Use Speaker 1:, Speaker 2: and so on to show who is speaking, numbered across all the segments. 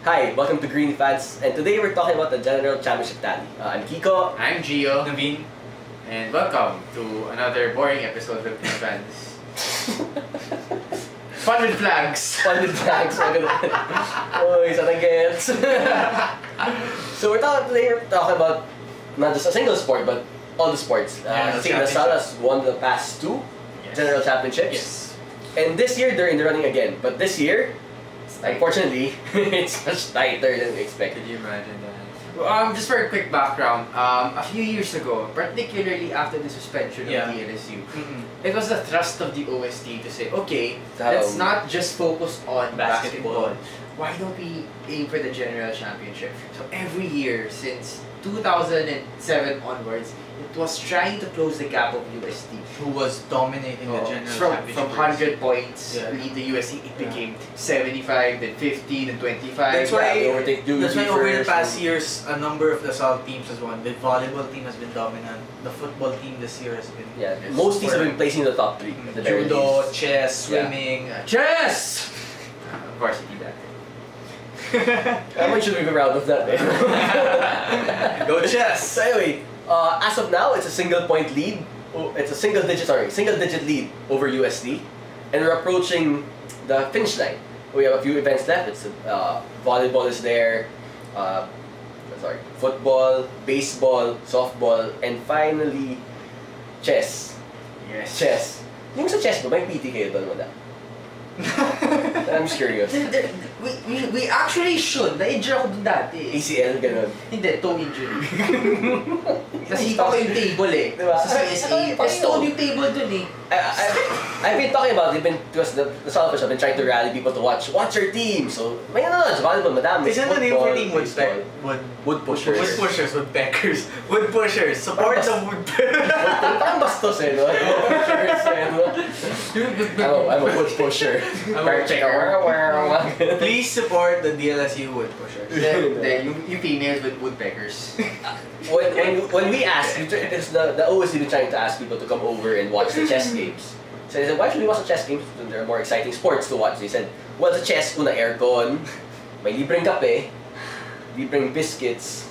Speaker 1: Hi, welcome to Green Fans, and today we're talking about the General Championship tally. I'm Kiko.
Speaker 2: I'm Gio,
Speaker 3: Naveen.
Speaker 2: and welcome to another boring episode of Green Fans. Fun with flags!
Speaker 1: Funded flags. Oh, isa na gets. So today we're talking about not just a single sport, but all the sports.
Speaker 3: Yeah,
Speaker 1: I think LaSalle has won the past two General Championships.
Speaker 3: Yes.
Speaker 1: And this year they're in the running again. But this year, unfortunately, it's much tighter than we expected.
Speaker 2: Could you imagine that? Well, just for a quick background, a few years ago, particularly after the suspension
Speaker 3: Yeah.
Speaker 2: of the LSU,
Speaker 3: Mm-mm.
Speaker 2: it was the thrust of the OST to say, okay,
Speaker 1: Um,
Speaker 2: let's not just focus on
Speaker 3: Basketball.
Speaker 2: basketball. Why don't we aim for the General Championship? So every year since 2007 onwards, it was trying to close the gap of UST.
Speaker 3: Who was dominating the general
Speaker 2: from
Speaker 3: championship
Speaker 2: 100 points,
Speaker 3: Yeah.
Speaker 2: lead the UST, it became 75, then 50, then 25.
Speaker 3: That's why-
Speaker 1: They overtake Dewey
Speaker 3: That's why over the
Speaker 1: first.
Speaker 3: past years, a number of LaSalle teams has won. The volleyball team has been dominant. The football team this year has been
Speaker 1: Yeah,
Speaker 2: Yes.
Speaker 1: most teams have been placing in the top three. at the very
Speaker 3: judo,
Speaker 1: least.
Speaker 3: chess, swimming.
Speaker 2: Chess! Varsity that.
Speaker 1: How much should we be proud of that? Eh?
Speaker 3: Go chess!
Speaker 1: So anyway, as of now, it's a single point lead. Oh, it's a single digit lead over USD, and we're approaching the finish line. We have a few events left. It's volleyball is there, football, baseball, softball, and finally chess.
Speaker 2: Yes.
Speaker 1: Chess. Yung sa chess ba, may PT kayo doon wala? I'm just curious.
Speaker 2: We actually should. Na-injure ako dun dati.
Speaker 1: ACL, ganun.
Speaker 2: Hindi, toe injury. Kasi hita ko yung table eh.
Speaker 1: Diba?
Speaker 2: Sa CSA. Tapos toe yung table dun eh.
Speaker 1: I've been talking about it, because the Selfish have been trying to rally people to watch your team. So, may ano, volleyball, madami.
Speaker 3: Is that the name for team
Speaker 1: Football,
Speaker 3: Woodpeck?
Speaker 1: Wood pushers.
Speaker 3: Wood pushers, woodpeckers. Wood pushers. Support the woodpeckers.
Speaker 1: Parang bastos eh, no? Wood pushers eh, no? I'm a wood pusher.
Speaker 3: Please support the DLSU wood pushers.
Speaker 2: Yung females with woodpeckers.
Speaker 1: When we asked, it's the OSC been trying to ask people to come over and watch the chess games. So they said, why should we watch the chess games? There are more exciting sports to watch. They said, well, the chess, una aircon, may libreng kape, libreng biscuits,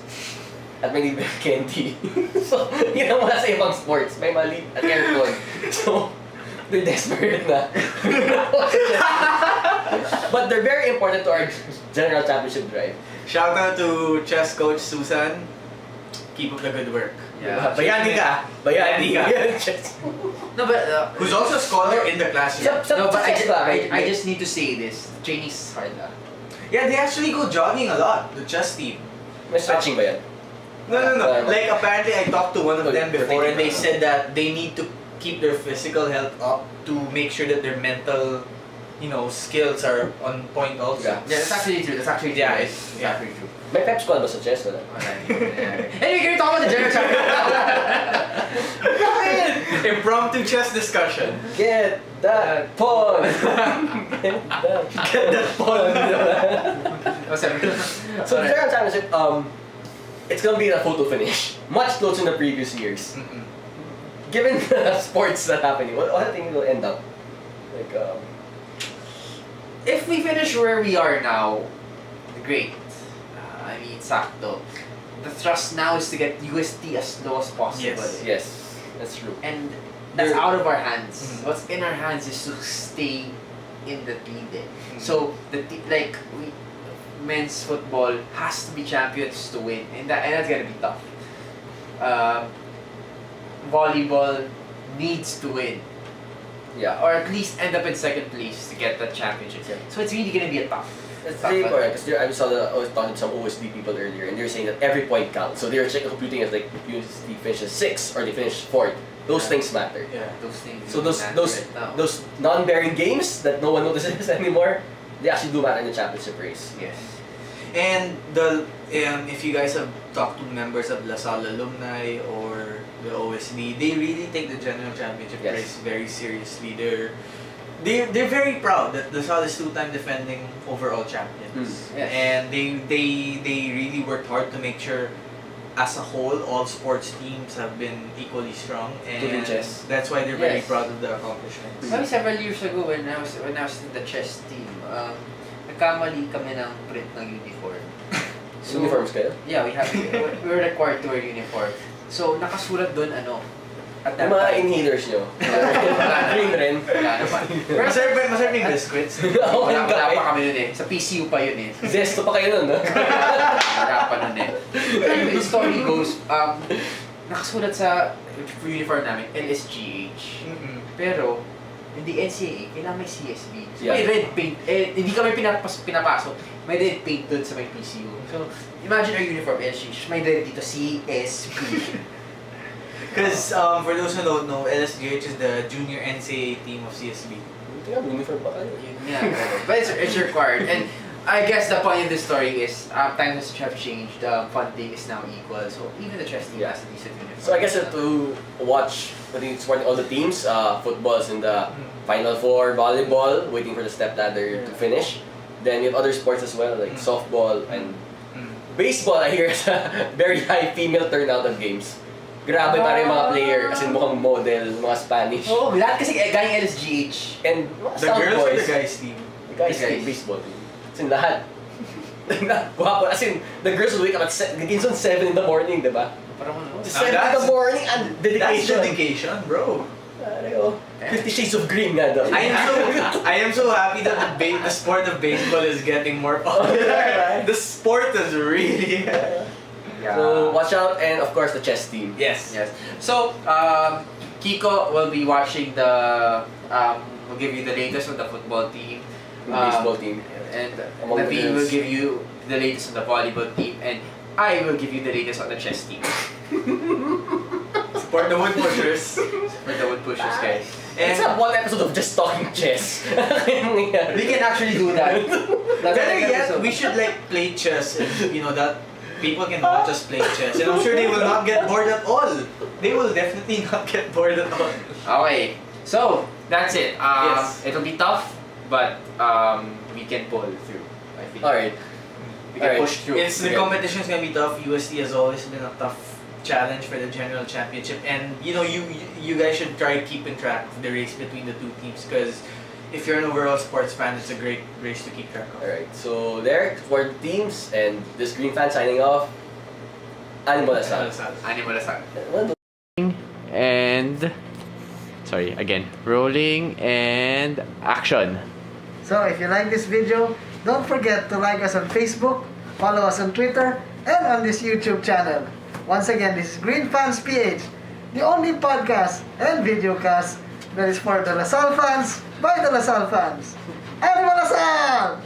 Speaker 1: at may libreng candy. So, yun ang wala sa ibang sports. May mali at aircon. So, they're desperate na. But they're very important to our general championship drive.
Speaker 3: Shout out to chess coach Susan. Keep up the good work.
Speaker 2: Yeah.
Speaker 3: Bayani ka. Bayani ka.
Speaker 1: Chess.
Speaker 2: No, but
Speaker 3: Who's also a scholar in the classroom.
Speaker 2: no, but
Speaker 1: chess ba?
Speaker 2: I just need to say this. Training's hard lah.
Speaker 3: Yeah, they actually go jogging a lot, the chess team.
Speaker 1: May stretching ba yan?
Speaker 3: No. Like apparently I talked to one of them before
Speaker 1: Rotating.
Speaker 3: and they said that they need to keep their physical health up to make sure that their mental, skills are on point also.
Speaker 1: Yeah.
Speaker 2: Yeah, that's actually true.
Speaker 3: Yeah,
Speaker 2: It's actually true.
Speaker 1: May pep squad ba sa chess? Wala.
Speaker 2: Anyway, can we talk about the general championship?
Speaker 3: Impromptu chess discussion.
Speaker 1: Get that pawn! Get that pawn!
Speaker 2: Oh, sorry.
Speaker 1: So the General Championship, it's gonna be a photo finish. Much closer than the previous years. Given the sports that happening, what do you think it will end up? Like,
Speaker 2: If we finish where we are now, great. I mean, sakto. The thrust now is to get UST as low as possible.
Speaker 1: yes, that's true.
Speaker 2: And that's
Speaker 1: There-
Speaker 2: out of our hands.
Speaker 3: Mhm.
Speaker 2: What's in our hands is to stay in the lead. So men's football has to be champions to win, and that's gonna be tough. Volleyball needs to win,
Speaker 1: Yeah.
Speaker 2: or at least end up in second place to get that championship.
Speaker 1: Yeah.
Speaker 2: So it's really gonna be a tough.
Speaker 1: It's
Speaker 2: tough
Speaker 1: very
Speaker 2: one.
Speaker 1: important because I was talking to some OSD people earlier, and they were saying that every point counts. So they were computing as like if USD finishes 6th or they finish 4th. Those
Speaker 2: Yeah.
Speaker 1: things matter.
Speaker 3: Yeah.
Speaker 2: Those things.
Speaker 1: So
Speaker 2: really matter right now.
Speaker 1: those non-bearing games that no one notices anymore, they actually do matter in the championship race.
Speaker 2: Yes.
Speaker 3: And if you guys have talked to members of LaSalle alumni or the OSB, they really take the general championship
Speaker 1: Yes.
Speaker 3: race very seriously. They're very proud that LaSalle is two-time defending overall champions,
Speaker 2: Yes.
Speaker 3: and they really worked hard to make sure, as a whole, all sports teams have been equally strong,
Speaker 1: Including
Speaker 3: and
Speaker 1: chess.
Speaker 3: that's why they're very
Speaker 2: Yes.
Speaker 3: proud of the accomplishments.
Speaker 2: Maybe several years ago when I was in the chess team, nagkamali kami ng print ng uniform.
Speaker 1: Uniforms kayo?
Speaker 2: Yeah, we were required to wear uniform. So, nakasulat doon at that
Speaker 1: Yung mga
Speaker 2: time.
Speaker 1: inhalers nyo. Green rin.
Speaker 2: Wala naman. Pero
Speaker 3: Masarap yung biscuits.
Speaker 2: wala pa kami nun eh. Sa PCU pa yun eh.
Speaker 1: Zesto pa kayo nun, no?
Speaker 2: Wala pa nun eh. Anyway, the story goes, nakasulat sa uniform namin, LSGH. Pero, hindi NCAA, kailangan may CSB. So, may
Speaker 1: Yeah.
Speaker 2: red paint. Hindi kami pinapasok. May red paint doon sa may PCU. So, imagine our uniform, LSGH. May red dito, CSB.
Speaker 3: Because for those who don't know, LSGH is the junior NCAA team of CSB.
Speaker 1: Tingnan, uniform pa kayo.
Speaker 2: Yun nga. But it's required. And I guess the point of this story is, times have changed. Funding is now equal. So, even the chess team
Speaker 1: Yeah.
Speaker 2: has a decent uniform.
Speaker 1: So I guess to watch, supporting all the teams, football's in the Final Four, volleyball, waiting for the stepladder to finish. Then you have other sports as well, like softball and baseball. I hear is a very high female turnout of games. Grabe pa rin mga player, kasi mukhang model, mga Spanish.
Speaker 2: Oo, lahat kasi galing LSGH.
Speaker 1: And
Speaker 3: The
Speaker 1: South
Speaker 3: girls or
Speaker 1: boys,
Speaker 3: the guys team?
Speaker 1: the guys
Speaker 2: The
Speaker 1: team,
Speaker 2: guys.
Speaker 1: baseball team. As in lahat. Guwapo. As in, the girls will wake up at 7 in the morning, di ba?
Speaker 2: Parang ano?
Speaker 1: 7 in the morning and
Speaker 3: That's
Speaker 1: dedication.
Speaker 3: dedication, bro.
Speaker 1: Pare, oh. 50 Shades of Green nga daw.
Speaker 3: I am so happy that the sport of baseball is getting more popular. The sport is really.
Speaker 1: So watch out, and of course the chess team.
Speaker 3: Yes.
Speaker 2: Yes. So, Kiko will be watching will give you the latest on the football team.
Speaker 1: The baseball team.
Speaker 2: And
Speaker 1: Among the
Speaker 2: Naveen will
Speaker 1: girls.
Speaker 2: give you the latest on the volleyball team. And I will give you the latest on the chess team.
Speaker 3: Support the wood pushers.
Speaker 2: For the wood pushers, guys.
Speaker 1: It's
Speaker 2: And
Speaker 1: not one episode of just talking chess.
Speaker 2: we can actually do that. That's
Speaker 3: Better
Speaker 2: the
Speaker 3: yet,
Speaker 2: episode.
Speaker 3: we should like play chess. And, that people can watch us play chess, and I'm sure they will not get bored at all. They will definitely not get bored at all.
Speaker 2: Okay. So, that's it.
Speaker 3: Yes.
Speaker 2: It'll be tough, but we can pull through. I think.
Speaker 1: Alright.
Speaker 2: We can
Speaker 1: Alright.
Speaker 2: push through.
Speaker 3: The competition is gonna be tough. UST has always been a tough challenge for the general championship, and you guys should try keeping track of the race between the two teams, because if you're an overall sports fan, it's a great race to keep track of.
Speaker 1: Alright, so there for the teams, and this Green fan signing off. Animal Asal.
Speaker 2: Animal aside.
Speaker 1: Well,
Speaker 2: And sorry, again. Rolling and action.
Speaker 4: So if you like this video, don't forget to like us on Facebook, follow us on Twitter, and on this YouTube channel. Once again, this is Green Fans PH, the only podcast and videocast that is for the LaSalle fans, by the LaSalle fans. Animal Lasal!